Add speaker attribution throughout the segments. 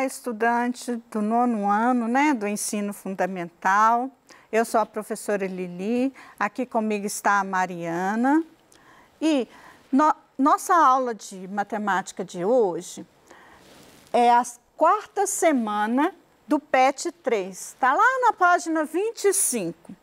Speaker 1: Olá, estudante do 9º ano, né, do ensino fundamental. Eu sou a professora Lili, aqui comigo está a Mariana. E nossa aula de matemática de hoje é a 4ª semana do PET 3. Está lá na página 25.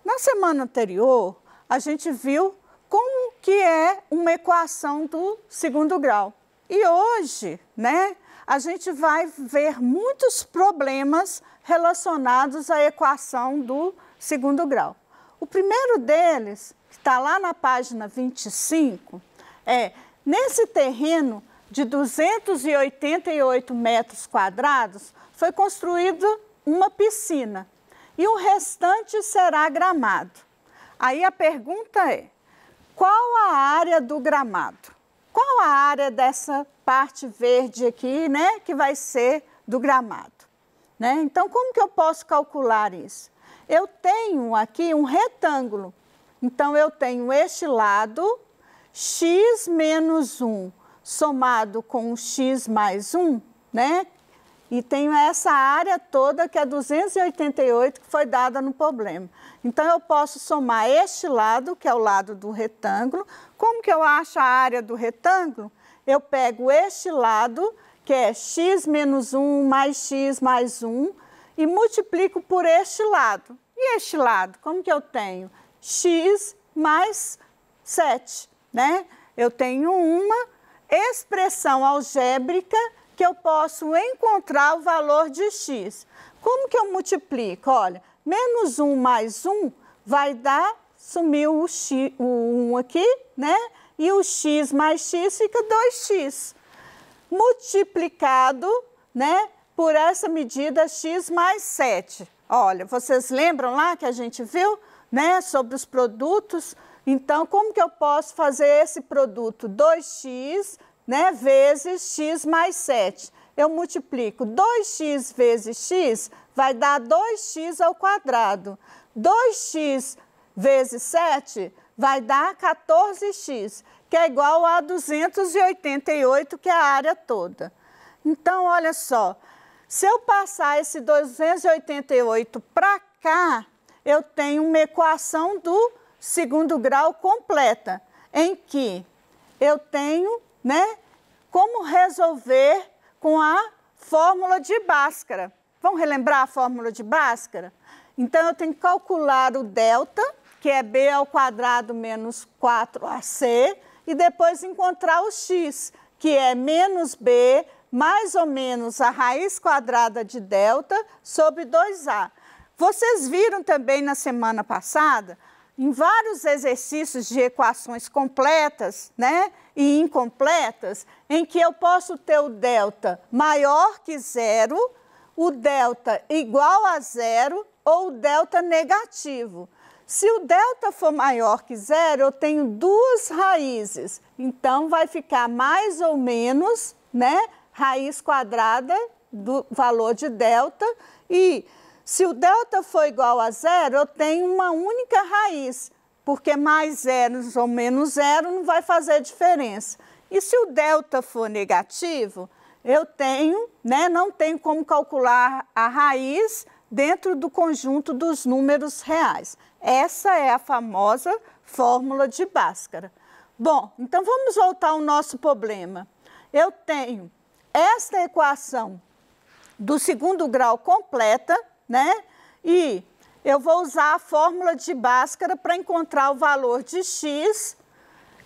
Speaker 1: Na semana anterior, a gente viu como que é uma equação do 2º grau. E hoje, né, a gente vai ver muitos problemas relacionados à equação do 2º grau. O primeiro deles, que está lá na página 25, é nesse terreno de 288 metros quadrados, foi construída uma piscina e o restante será gramado. Aí a pergunta é, qual a área do gramado? Qual a área dessa parte verde aqui, né, que vai ser do gramado? Né? Então, como que eu posso calcular isso? Eu tenho aqui um retângulo. Então, eu tenho este lado, x menos 1, somado com x mais 1, né? E tenho essa área toda que é 288 que foi dada no problema. Então, eu posso somar este lado, que é o lado do retângulo. Como que eu acho a área do retângulo? Eu pego este lado, que é x menos 1 mais x mais 1, e multiplico por este lado. E este lado, como que eu tenho? X mais 7, né? Eu tenho uma expressão algébrica que eu posso encontrar o valor de x. Como que eu multiplico? Olha, menos 1 mais 1 vai dar, sumiu o 1 aqui, né? E o x mais x fica 2x. Multiplicado, né, por essa medida x mais 7. Olha, vocês lembram lá que a gente viu, né, sobre os produtos? Então, como que eu posso fazer esse produto? 2x, né, vezes x mais 7. Eu multiplico 2x vezes x, vai dar 2x ao quadrado. 2x vezes 7 vai dar 14x, que é igual a 288, que é a área toda. Então, olha só, se eu passar esse 288 para cá, eu tenho uma equação do 2º grau completa, em que eu tenho, né, como resolver com a fórmula de Bhaskara. Vamos relembrar a fórmula de Bhaskara? Então, eu tenho que calcular o delta, que é b ao quadrado menos 4ac, e depois encontrar o x, que é menos b mais ou menos a raiz quadrada de delta sobre 2a. Vocês viram também na semana passada, em vários exercícios de equações completas, né, e incompletas, em que eu posso ter o delta maior que 0, o delta igual a 0 ou o delta negativo. Se o delta for maior que 0, eu tenho duas raízes. Então, vai ficar mais ou menos, né, raiz quadrada do valor de delta. E se o delta for igual a 0, eu tenho uma única raiz, porque mais 0 ou menos 0 não vai fazer diferença. E se o delta for negativo, eu tenho, né, não tenho como calcular a raiz dentro do conjunto dos números reais. Essa é a famosa fórmula de Bhaskara. Bom, então vamos voltar ao nosso problema. Eu tenho esta equação do 2º grau completa, né? E eu vou usar a fórmula de Bhaskara para encontrar o valor de x.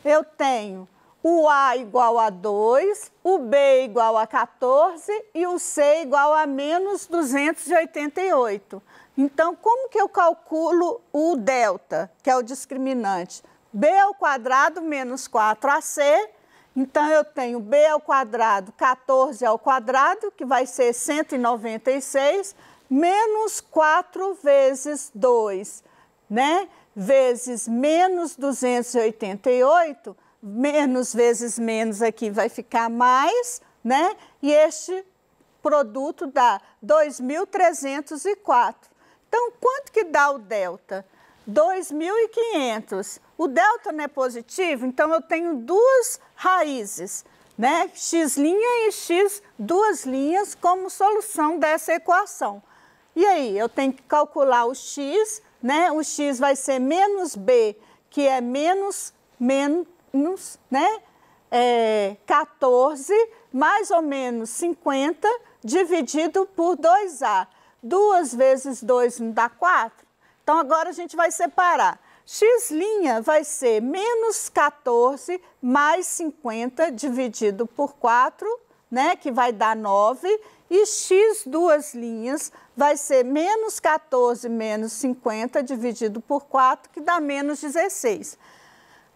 Speaker 1: Eu tenho o a igual a 2, o b igual a 14 e o c igual a menos 288. Então, como que eu calculo o delta, que é o discriminante? b ao quadrado menos 4ac. Então, eu tenho b ao quadrado, 14 ao quadrado, que vai ser 196, menos 4 vezes 2, né? Vezes menos 288, menos vezes menos aqui vai ficar mais, né? E este produto dá 2.304. Então, quanto que dá o delta? 2.500. O delta não é positivo, então eu tenho duas raízes. né? X' e x duas linhas como solução dessa equação. E aí, eu tenho que calcular o x, né? O x vai ser menos b, que é menos, né? 14, mais ou menos 50, dividido por 2a. 2 vezes 2 não dá 4? Então, agora a gente vai separar. X' vai ser menos 14 mais 50 dividido por 4, né? Que vai dar 9. E x duas linhas vai ser menos 14 menos 50 dividido por 4, que dá menos 16.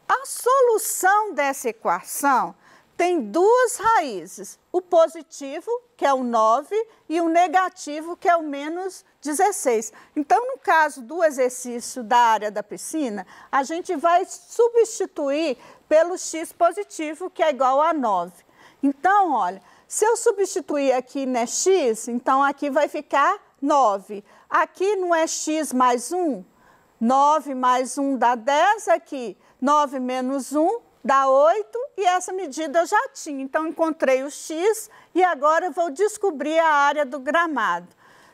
Speaker 1: A solução dessa equação tem duas raízes, o positivo, que é o 9, e o negativo, que é o menos 16. Então, no caso do exercício da área da piscina, a gente vai substituir pelo x positivo, que é igual a 9. Então, olha, se eu substituir aqui, né, x, então aqui vai ficar 9. Aqui não é x mais 1? 9 mais 1 dá 10 aqui. 9 menos 1 dá 8 e essa medida eu já tinha. Então, encontrei o x e agora eu vou descobrir a área do gramado.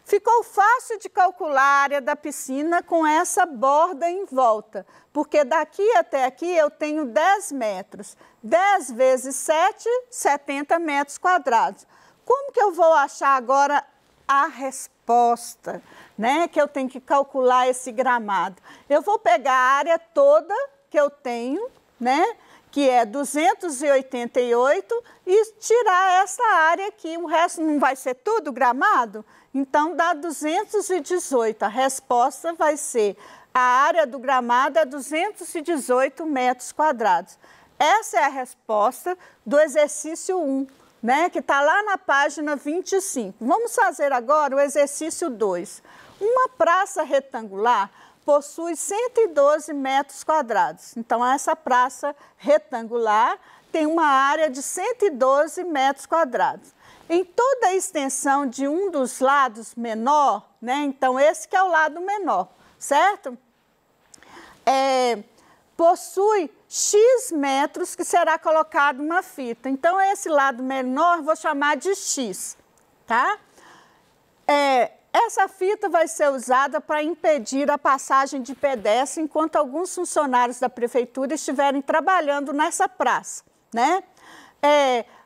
Speaker 1: Ficou fácil de calcular a área da piscina com essa borda em volta, porque daqui até aqui eu tenho 10 metros. 10 vezes 7, 70 metros quadrados. Como que eu vou achar agora a resposta, né? Que eu tenho que calcular esse gramado. Eu vou pegar a área toda que eu tenho, né? Que é 288, e tirar essa área aqui. O resto não vai ser tudo gramado? Então, dá 218. A resposta vai ser, a área do gramado é 218 metros quadrados. Essa é a resposta do exercício 1, né, que está lá na página 25. Vamos fazer agora o exercício 2. Uma praça retangular possui 112 metros quadrados. Então, essa praça retangular tem uma área de 112 metros quadrados. Em toda a extensão de um dos lados menor, né? Então, esse que é o lado menor, certo? Possui x metros que será colocado uma fita. Então, esse lado menor vou chamar de x, tá? Essa fita vai ser usada para impedir a passagem de pedestre enquanto alguns funcionários da prefeitura estiverem trabalhando nessa praça, né?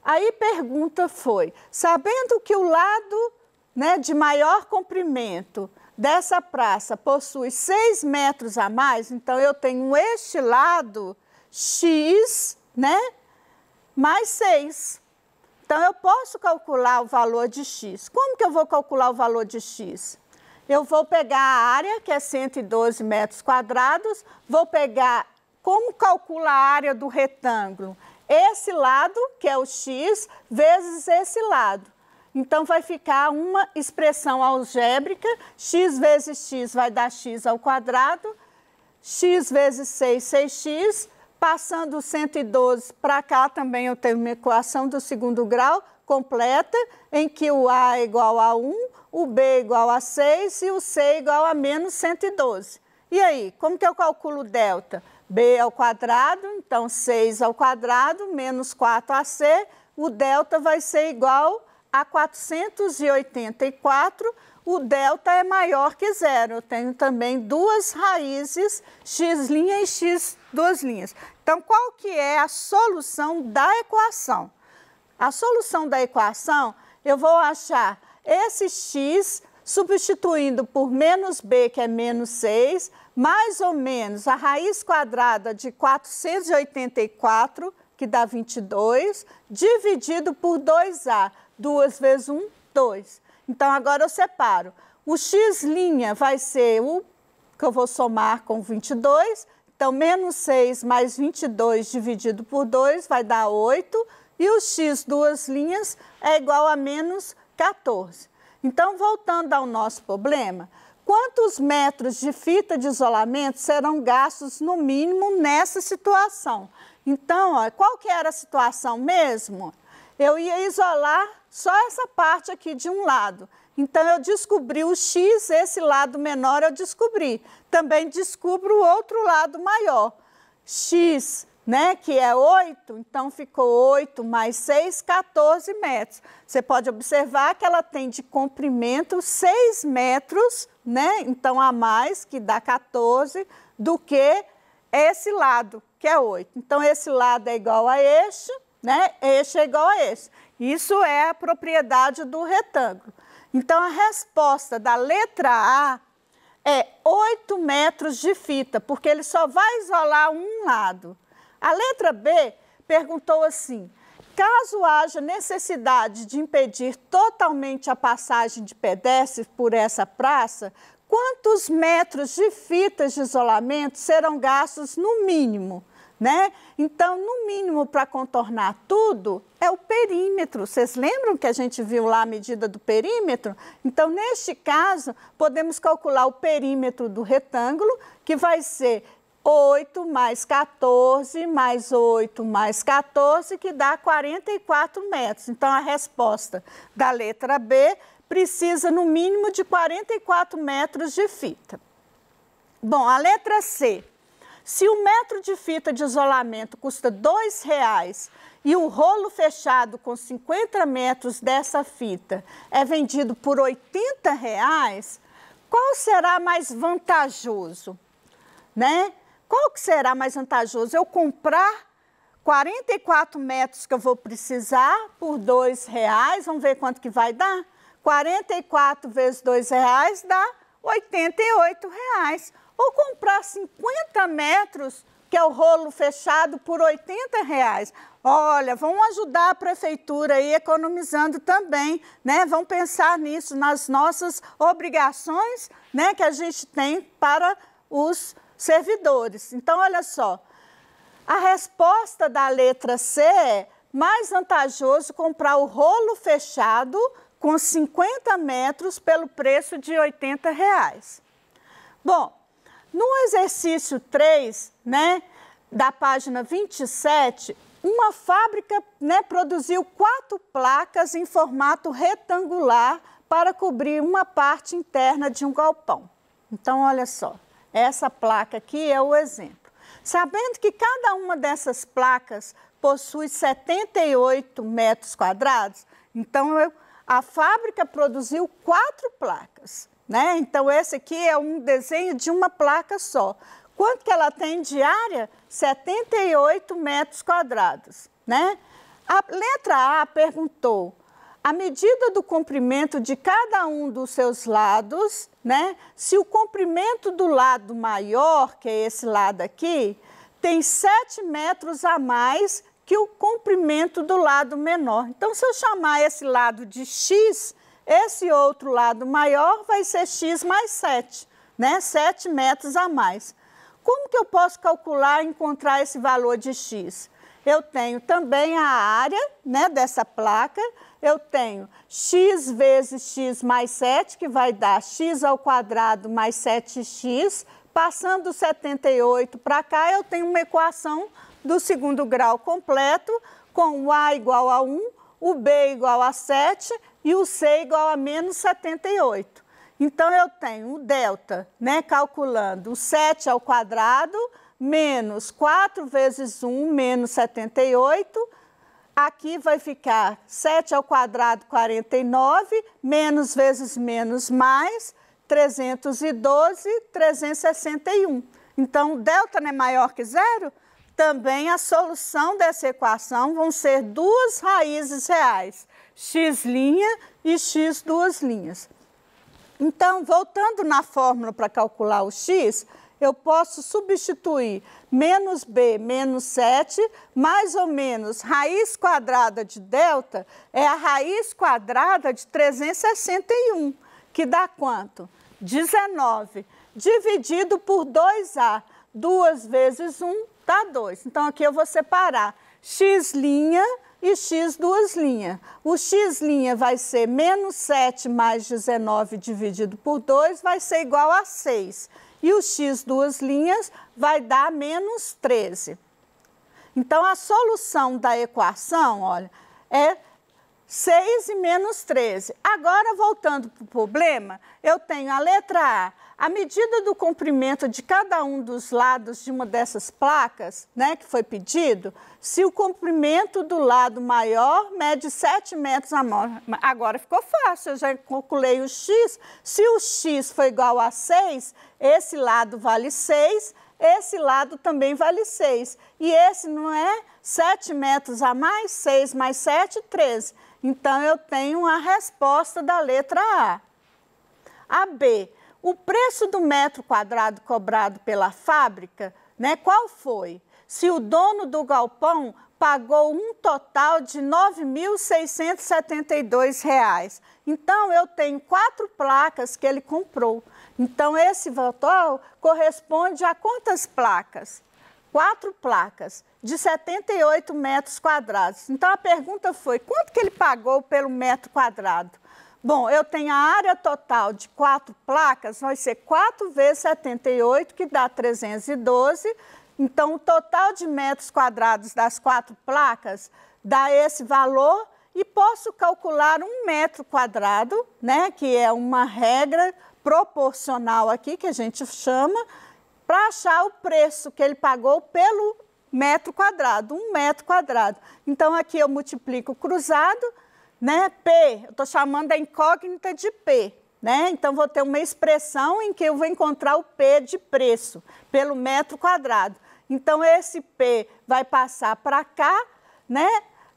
Speaker 1: Aí pergunta foi, sabendo que o lado, né, de maior comprimento dessa praça possui 6 metros a mais, então eu tenho este lado x, né, mais 6. Então, eu posso calcular o valor de x. Como que eu vou calcular o valor de x? Eu vou pegar a área, que é 112 metros quadrados, vou pegar, como calcula a área do retângulo? Esse lado, que é o x, vezes esse lado. Então, vai ficar uma expressão algébrica, x vezes x vai dar x ao quadrado, x vezes 6, 6x, passando o 112 para cá, também eu tenho uma equação do segundo grau completa, em que o a é igual a 1, o b é igual a 6 e o c é igual a menos 112. E aí, como que eu calculo o delta? b ao quadrado, então 6 ao quadrado, menos 4ac, o delta vai ser igual a 484, o delta é maior que zero. Eu tenho também duas raízes, x' e x duas linhas. Então, qual que é a solução da equação? A solução da equação, eu vou achar esse x substituindo por menos b, que é menos 6, mais ou menos a raiz quadrada de 484, que dá 22, dividido por 2a. 2 vezes 1, 2. Então, agora eu separo. O x' vai ser o que eu vou somar com 22. Então, menos 6 mais 22 dividido por 2 vai dar 8. E o x duas linhas é igual a menos 14. Então, voltando ao nosso problema, quantos metros de fita de isolamento serão gastos no mínimo nessa situação? Então, ó, qual que era a situação mesmo? Eu ia isolar só essa parte aqui de um lado. Então, eu descobri o x, esse lado menor eu descobri. Também descubro o outro lado maior. X né, que é 8, então ficou 8 mais 6, 14 metros. Você pode observar que ela tem de comprimento 6 metros, né, então a mais, que dá 14, do que esse lado, que é 8. Então, esse lado é igual a este, né, este é igual a este. Isso é a propriedade do retângulo. Então, a resposta da letra A é 8 metros de fita, porque ele só vai isolar um lado. A letra B perguntou assim: caso haja necessidade de impedir totalmente a passagem de pedestres por essa praça, quantos metros de fitas de isolamento serão gastos no mínimo? Né? Então, no mínimo, para contornar tudo, é o perímetro. Vocês lembram que a gente viu lá a medida do perímetro? Então, neste caso, podemos calcular o perímetro do retângulo, que vai ser 8 mais 14, mais 8 mais 14, que dá 44 metros. Então, a resposta da letra B precisa, no mínimo, de 44 metros de fita. Bom, a letra C. Se o metro de fita de isolamento custa R$ 2,00 e o rolo fechado com 50 metros dessa fita é vendido por R$ 80,00, qual será mais vantajoso? Né? Qual que será mais vantajoso? Eu comprar 44 metros que eu vou precisar por R$ 2,00, vamos ver quanto que vai dar? 44 vezes R$ 2,00 dá R$ 88,00. Ou comprar 50 metros, que é o rolo fechado, por R$ 80,00. Olha, vamos ajudar a prefeitura aí economizando também, né? Vamos pensar nisso, nas nossas obrigações, né, que a gente tem para os servidores. Então, olha só, a resposta da letra C é mais vantajoso comprar o rolo fechado com 50 metros pelo preço de R$ 80,00. Bom, no exercício 3, né, da página 27, uma fábrica, né, produziu 4 placas em formato retangular para cobrir uma parte interna de um galpão. Então, olha só, essa placa aqui é o exemplo. Sabendo que cada uma dessas placas possui 78 metros quadrados, então a fábrica produziu 4 placas. Né? Então, esse aqui é um desenho de uma placa só. Quanto que ela tem de área? 78 metros quadrados. Né? A letra A perguntou a medida do comprimento de cada um dos seus lados, né? Se o comprimento do lado maior, que é esse lado aqui, tem 7 metros a mais que o comprimento do lado menor. Então, se eu chamar esse lado de X, esse outro lado maior vai ser x mais 7, né? 7 metros a mais. Como que eu posso calcular e encontrar esse valor de x? Eu tenho também a área, né, dessa placa, eu tenho x vezes x mais 7, que vai dar x ao quadrado mais 7x. Passando 78 para cá, eu tenho uma equação do segundo grau completo, com o a igual a 1, o b igual a 7 e o c igual a menos 78. Então, eu tenho o delta, né, calculando o 7 ao quadrado, menos 4 vezes 1, menos 78. Aqui vai ficar 7 ao quadrado, 49, menos vezes menos mais, 312, 361. Então, o delta não é maior que zero? Também a solução dessa equação vão ser 2 raízes reais, x' e x duas linhas. Então, voltando na fórmula para calcular o x, eu posso substituir menos b menos 7, mais ou menos raiz quadrada de delta, é a raiz quadrada de 361, que dá quanto? 19, dividido por 2a. 2 vezes 1 dá 2. Então, aqui eu vou separar x' e x duas linhas. O x' vai ser menos 7 mais 19 dividido por 2, vai ser igual a 6. E o x duas linhas vai dar menos 13. Então, a solução da equação, olha, é 6 e menos 13. Agora, voltando para o problema, eu tenho a letra A. a medida do comprimento de cada um dos lados de uma dessas placas, né, que foi pedido, se o comprimento do lado maior mede 7 metros a mais. Agora ficou fácil, eu já calculei o x. Se o x for igual a 6, esse lado vale 6, esse lado também vale 6. E esse não é 7 metros a mais, 6 mais 7, 13. Então, eu tenho a resposta da letra A. A B, o preço do metro quadrado cobrado pela fábrica, né, qual foi? Se o dono do galpão pagou um total de R$ 9.672. Então, eu tenho 4 placas que ele comprou. Então, esse total corresponde a quantas placas? 4 placas de 78 metros quadrados. Então, a pergunta foi, quanto que ele pagou pelo metro quadrado? Bom, eu tenho a área total de 4 placas, vai ser 4 vezes 78, que dá 312. Então, o total de metros quadrados das 4 placas dá esse valor e posso calcular 1 metro quadrado, né, que é uma regra proporcional aqui, que a gente chama, para achar o preço que ele pagou pelo metro quadrado, 1 metro quadrado. Então, aqui eu multiplico cruzado, né, P, eu estou chamando a incógnita de P, né? Então, vou ter uma expressão em que eu vou encontrar o P de preço, pelo metro quadrado. Então, esse P vai passar para cá, né?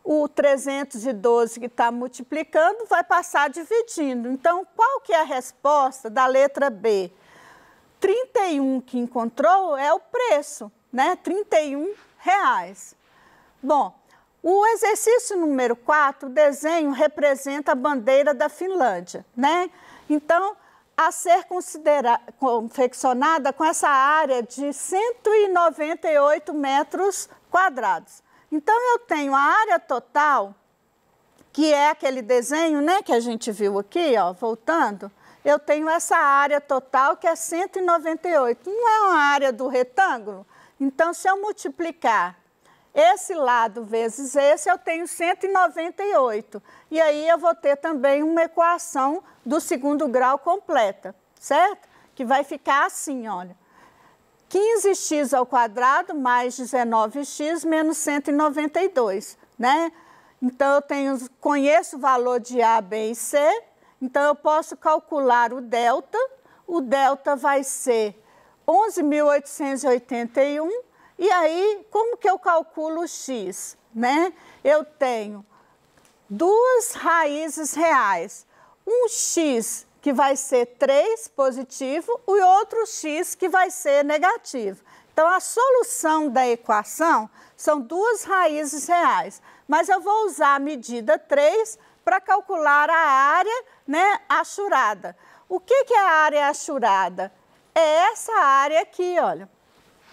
Speaker 1: O 312 que está multiplicando vai passar dividindo. Então, qual que é a resposta da letra B? 31 que encontrou é o preço, né? R$31. Bom, o exercício número 4, o desenho representa a bandeira da Finlândia, né? Então, a ser confeccionada com essa área de 198 metros quadrados. Então, eu tenho a área total, que é aquele desenho, né, que a gente viu aqui, ó, voltando. Eu tenho essa área total, que é 198. Não é uma área do retângulo? Então, se eu multiplicar esse lado vezes esse, eu tenho 198. E aí, eu vou ter também uma equação do segundo grau completa, certo? Que vai ficar assim, olha. 15x ao quadrado mais 19x menos 192, né? Então, eu conheço o valor de A, B e C, então eu posso calcular o delta. O delta vai ser 11.881. E aí, como que eu calculo o x, né? Eu tenho 2 raízes reais. Um x que vai ser 3 positivo e outro x que vai ser negativo. Então, a solução da equação são 2 raízes reais. Mas eu vou usar a medida 3 para calcular a área, né, achurada. O que que é a área achurada? É essa área aqui, olha.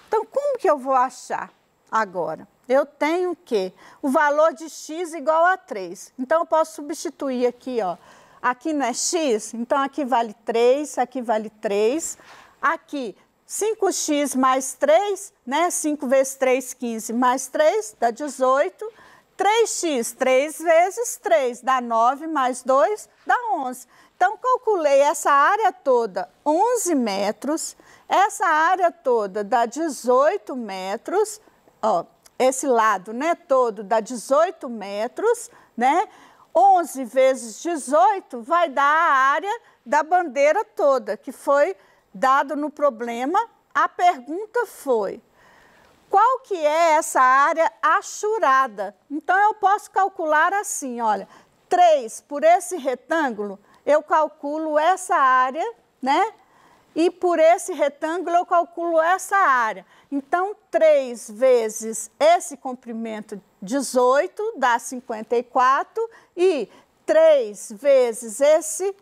Speaker 1: Então, como que eu vou achar agora? Eu tenho o quê? O valor de x igual a 3. Então, eu posso substituir aqui, ó. Aqui não é x, então aqui vale 3, aqui vale 3. Aqui, 5x mais 3, né? 5 vezes 3, 15, mais 3, dá 18. 3x, 3 vezes 3, dá 9, mais 2, dá 11. Então, calculei essa área toda, 11 metros. Essa área toda dá 18 metros, ó, esse lado, né, todo dá 18 metros, né? 11 vezes 18 vai dar a área da bandeira toda, que foi dado no problema. A pergunta foi, qual que é essa área achurada? Então, eu posso calcular assim, olha, 3 por esse retângulo, eu calculo essa área, né? E por esse retângulo eu calculo essa área. Então, 3 vezes esse comprimento, 18, dá 54. E 3 vezes esse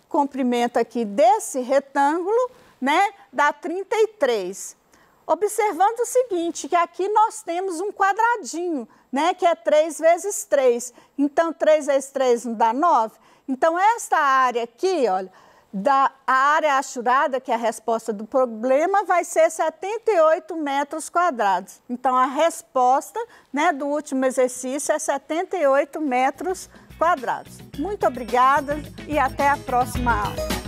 Speaker 1: comprimento aqui desse retângulo, né, dá 33. Observando o seguinte, que aqui nós temos um quadradinho, né, que é 3 vezes 3. Então, 3 vezes 3 não dá 9. Então, esta área aqui, olha, a área achurada, que é a resposta do problema, vai ser 78 metros quadrados. Então, a resposta, né, do último exercício é 78 metros quadrados. Muito obrigada e até a próxima aula.